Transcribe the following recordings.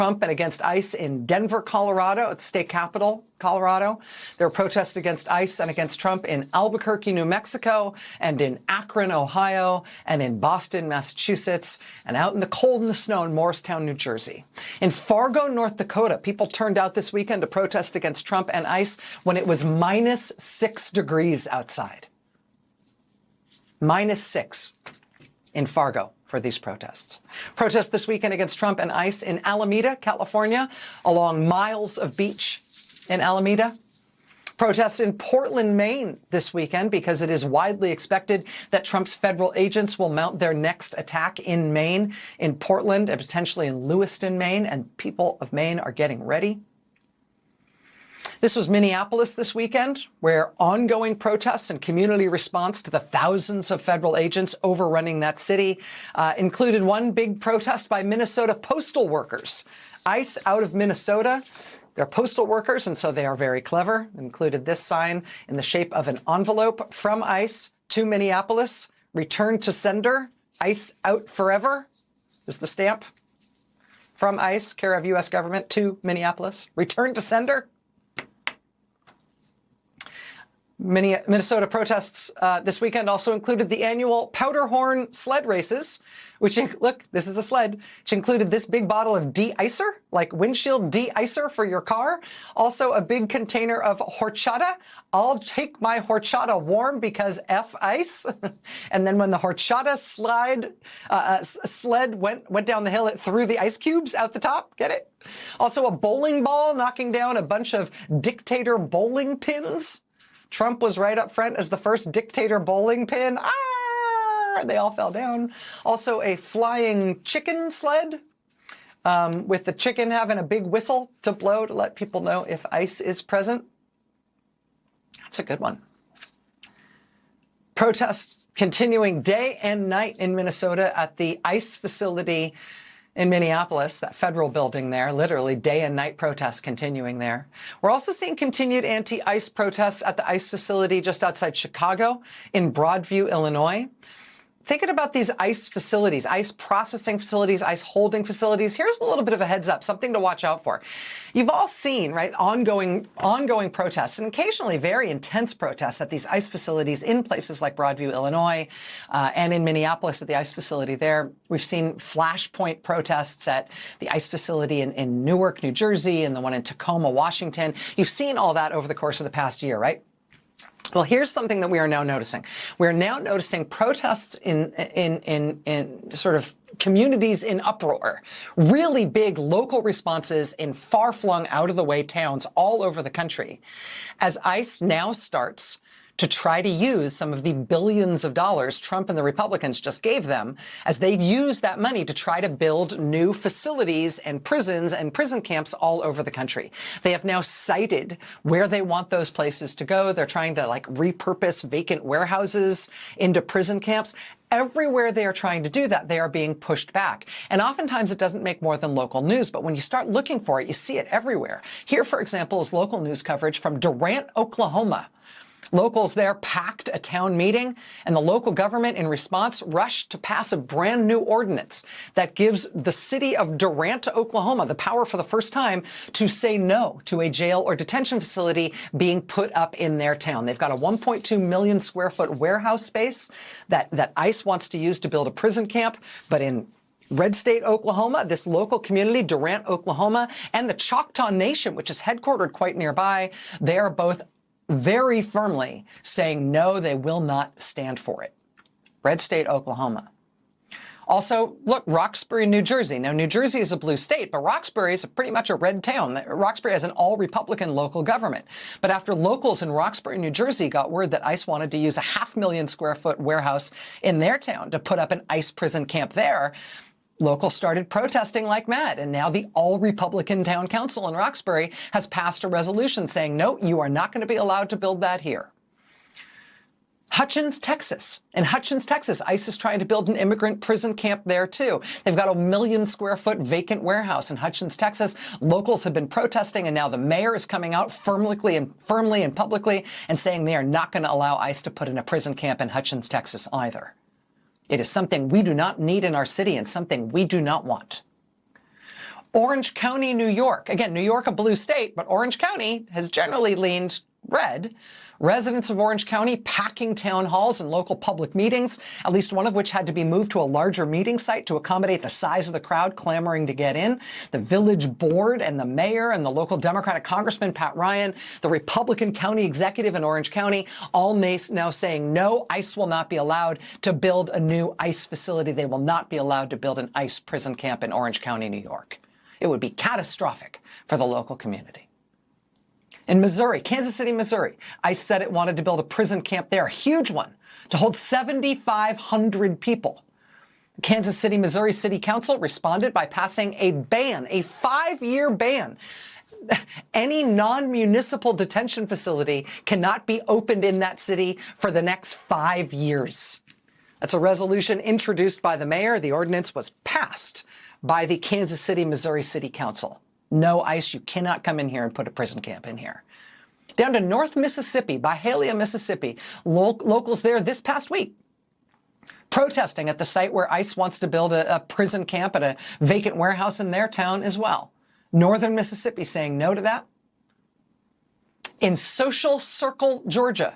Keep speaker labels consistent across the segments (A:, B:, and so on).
A: Trump and against ICE in Denver, Colorado, at the state capital, Colorado. There were protests against ICE and against Trump in Albuquerque, New Mexico, and in Akron, Ohio, and in Boston, Massachusetts, and out in the cold and the snow in Morristown, New Jersey. In Fargo, North Dakota, people turned out this weekend to protest against Trump and ICE when it was -6 degrees outside. -6 in Fargo for these protests. Protests this weekend against Trump and ICE in Alameda, California, along miles of beach in Alameda. Protests in Portland, Maine this weekend because it is widely expected that Trump's federal agents will mount their next attack in Maine, in Portland, and potentially in Lewiston, Maine, and people of Maine are getting ready. This was Minneapolis this weekend, where ongoing protests and community response to the thousands of federal agents overrunning that city included one big protest by Minnesota postal workers. ICE out of Minnesota. They're postal workers, and so they are very clever. Included this sign in the shape of an envelope from ICE to Minneapolis. Return to sender. ICE out forever is the stamp. From ICE, care of U.S. government, to Minneapolis. Return to sender. Minnesota protests this weekend also included the annual Powderhorn sled races, which, look, this is a sled, which included this big bottle of de-icer, like windshield de-icer for your car. Also a big container of horchata. I'll take my horchata warm because F ice. And then when the horchata sled went down the hill, it threw the ice cubes out the top. Get it? Also a bowling ball knocking down a bunch of dictator bowling pins. Trump was right up front as the first dictator bowling pin. They all fell down. Also a flying chicken sled with the chicken having a big whistle to blow to let people know if ICE is present. That's a good one. Protests continuing day and night in Minnesota at the ICE facility in Minneapolis, that federal building there, literally day and night protests continuing there. We're also seeing continued anti-ICE protests at the ICE facility just outside Chicago in Broadview, Illinois. Thinking about these ICE facilities, ICE processing facilities, ICE holding facilities, here's a little bit of a heads up, something to watch out for. You've all seen, right, ongoing protests and occasionally very intense protests at these ICE facilities in places like Broadview, Illinois, and in Minneapolis at the ICE facility there. We've seen flashpoint protests at the ICE facility in Newark, New Jersey, and the one in Tacoma, Washington. You've seen all that over the course of the past year, right? Well, here's something that we are now noticing. We're now noticing protests in sort of communities in uproar, really big local responses in far-flung, out-of-the-way towns all over the country, as ICE now starts to try to use some of the billions of dollars Trump and the Republicans just gave them, as they use that money to try to build new facilities and prisons and prison camps all over the country. They have now cited where they want those places to go. They're trying to repurpose vacant warehouses into prison camps. Everywhere they are trying to do that, they are being pushed back. And oftentimes it doesn't make more than local news, but when you start looking for it, you see it everywhere. Here, for example, is local news coverage from Durant, Oklahoma. Locals there packed a town meeting, and the local government, in response, rushed to pass a brand new ordinance that gives the city of Durant, Oklahoma, the power for the first time to say no to a jail or detention facility being put up in their town. They've got a 1.2 million square foot warehouse space that ICE wants to use to build a prison camp, but in Red State, Oklahoma, this local community, Durant, Oklahoma, and the Choctaw Nation, which is headquartered quite nearby, they are both very firmly saying no, they will not stand for it. Red State, Oklahoma. Also, look, Roxbury, New Jersey. Now, New Jersey is a blue state, but Roxbury is pretty much a red town. Roxbury has an all-Republican local government. But after locals in Roxbury, New Jersey got word that ICE wanted to use a 500,000 square foot warehouse in their town to put up an ICE prison camp there, locals started protesting like mad, and now the all-Republican town council in Roxbury has passed a resolution saying, no, you are not going to be allowed to build that here. Hutchins, Texas. In Hutchins, Texas, ICE is trying to build an immigrant prison camp there, too. They've got a 1 million square foot vacant warehouse in Hutchins, Texas. Locals have been protesting, and now the mayor is coming out firmly and publicly and saying they are not going to allow ICE to put in a prison camp in Hutchins, Texas either. It is something we do not need in our city and something we do not want. Orange County, New York. Again, New York, a blue state, but Orange County has generally leaned red. Residents of Orange County packing town halls and local public meetings, at least one of which had to be moved to a larger meeting site to accommodate the size of the crowd clamoring to get in. The village board and the mayor and the local Democratic Congressman, Pat Ryan, the Republican county executive in Orange County, all now saying no, ICE will not be allowed to build a new ICE facility. They will not be allowed to build an ICE prison camp in Orange County, New York. It would be catastrophic for the local community. In Missouri, Kansas City, Missouri, ICE said it wanted to build a prison camp there, a huge one, to hold 7,500 people. The Kansas City, Missouri City Council responded by passing a ban, a 5-year ban. Any non-municipal detention facility cannot be opened in that city for the next 5 years. That's a resolution introduced by the mayor. The ordinance was passed by the Kansas City, Missouri City Council. No, ICE, you cannot come in here and put a prison camp in here. Down to North Mississippi, Byhalia, Mississippi, locals there this past week protesting at the site where ICE wants to build a prison camp at a vacant warehouse in their town as well. Northern Mississippi saying no to that. In Social Circle, Georgia,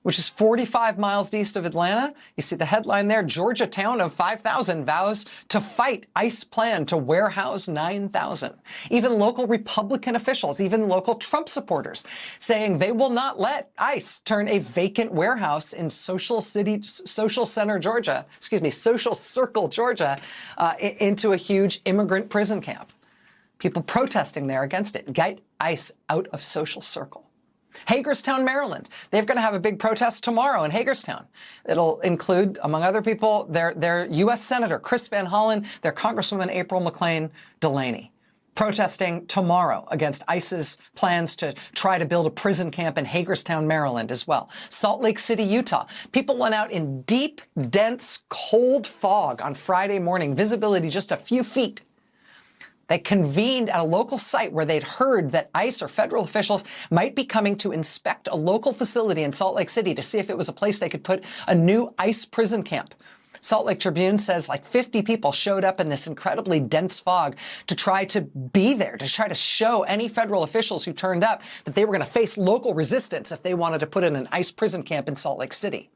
A: which is 45 miles east of Atlanta. You see the headline there, Georgia town of 5,000 vows to fight ICE plan to warehouse 9,000. Even local Republican officials, even local Trump supporters saying they will not let ICE turn a vacant warehouse in Social Circle, Georgia, into a huge immigrant prison camp. People protesting there against it. Get ICE out of Social Circle. Hagerstown, Maryland. They're going to have a big protest tomorrow in Hagerstown. It'll include, among other people, their U.S. Senator Chris Van Hollen, their Congresswoman April McClain Delaney, protesting tomorrow against ICE's plans to try to build a prison camp in Hagerstown, Maryland as well. Salt Lake City, Utah. People went out in deep, dense, cold fog on Friday morning, visibility just a few feet. They convened at a local site where they'd heard that ICE or federal officials might be coming to inspect a local facility in Salt Lake City to see if it was a place they could put a new ICE prison camp. Salt Lake Tribune says like 50 people showed up in this incredibly dense fog to try to be there, to try to show any federal officials who turned up that they were going to face local resistance if they wanted to put in an ICE prison camp in Salt Lake City.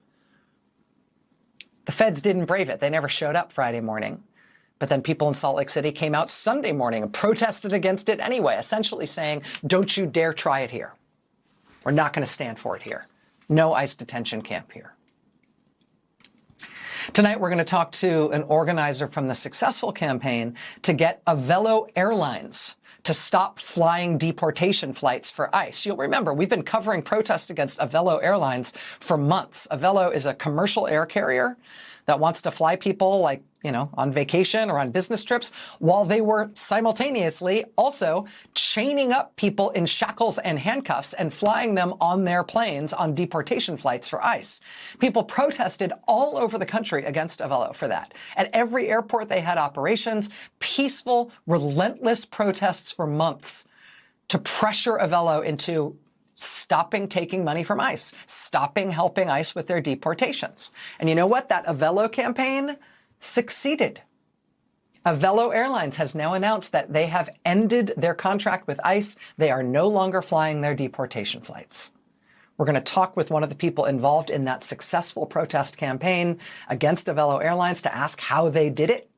A: The feds didn't brave it. They never showed up Friday morning. But then people in Salt Lake City came out Sunday morning and protested against it anyway, essentially saying, don't you dare try it here. We're not going to stand for it here. No ICE detention camp here. Tonight, we're going to talk to an organizer from the successful campaign to get Maddow Airlines to stop flying deportation flights for ICE. You'll remember, we've been covering protests against Maddow Airlines for months. Maddow is a commercial air carrier that wants to fly people like, on vacation or on business trips, while they were simultaneously also chaining up people in shackles and handcuffs and flying them on their planes on deportation flights for ICE. People protested all over the country against Maddow for that. At every airport they had operations, peaceful, relentless protests for months to pressure Maddow into stopping taking money from ICE, stopping helping ICE with their deportations. And you know what? That Maddow campaign succeeded. Maddow Airlines has now announced that they have ended their contract with ICE. They are no longer flying their deportation flights. We're going to talk with one of the people involved in that successful protest campaign against Maddow Airlines to ask how they did it.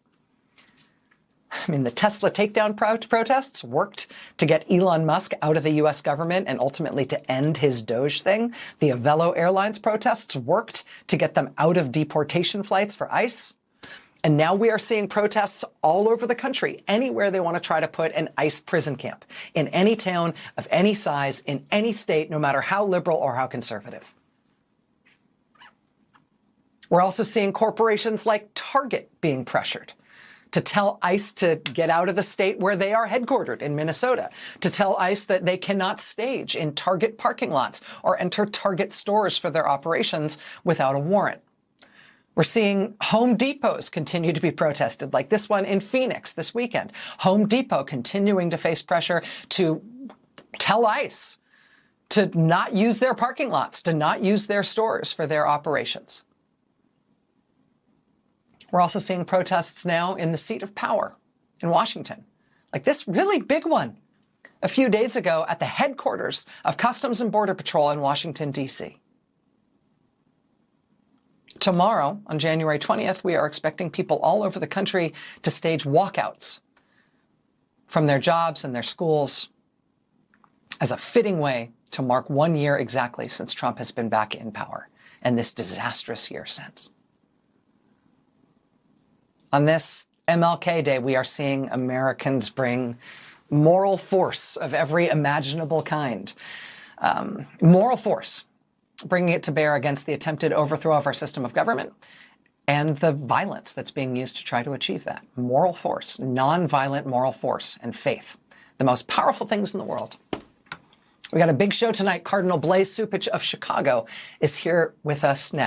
A: I mean, the Tesla takedown protests worked to get Elon Musk out of the U.S. government and ultimately to end his Doge thing. The Maddow Airlines protests worked to get them out of deportation flights for ICE. And now we are seeing protests all over the country, anywhere they want to try to put an ICE prison camp, in any town of any size, in any state, no matter how liberal or how conservative. We're also seeing corporations like Target being pressured to tell ICE to get out of the state where they are headquartered in Minnesota, to tell ICE that they cannot stage in Target parking lots or enter Target stores for their operations without a warrant. We're seeing Home Depots continue to be protested, like this one in Phoenix this weekend. Home Depot continuing to face pressure to tell ICE to not use their parking lots, to not use their stores for their operations. We're also seeing protests now in the seat of power in Washington. like this really big one a few days ago at the headquarters of Customs and Border Patrol in Washington, D.C. Tomorrow, on January 20th, we are expecting people all over the country to stage walkouts from their jobs and their schools as a fitting way to mark 1 year exactly since Trump has been back in power, and this disastrous year since. On this MLK Day, we are seeing Americans bring moral force of every imaginable kind. Moral force, bringing it to bear against the attempted overthrow of our system of government and the violence that's being used to try to achieve that. Moral force, nonviolent moral force, and faith, the most powerful things in the world. We got a big show tonight. Cardinal Blaise Cupich of Chicago is here with us next.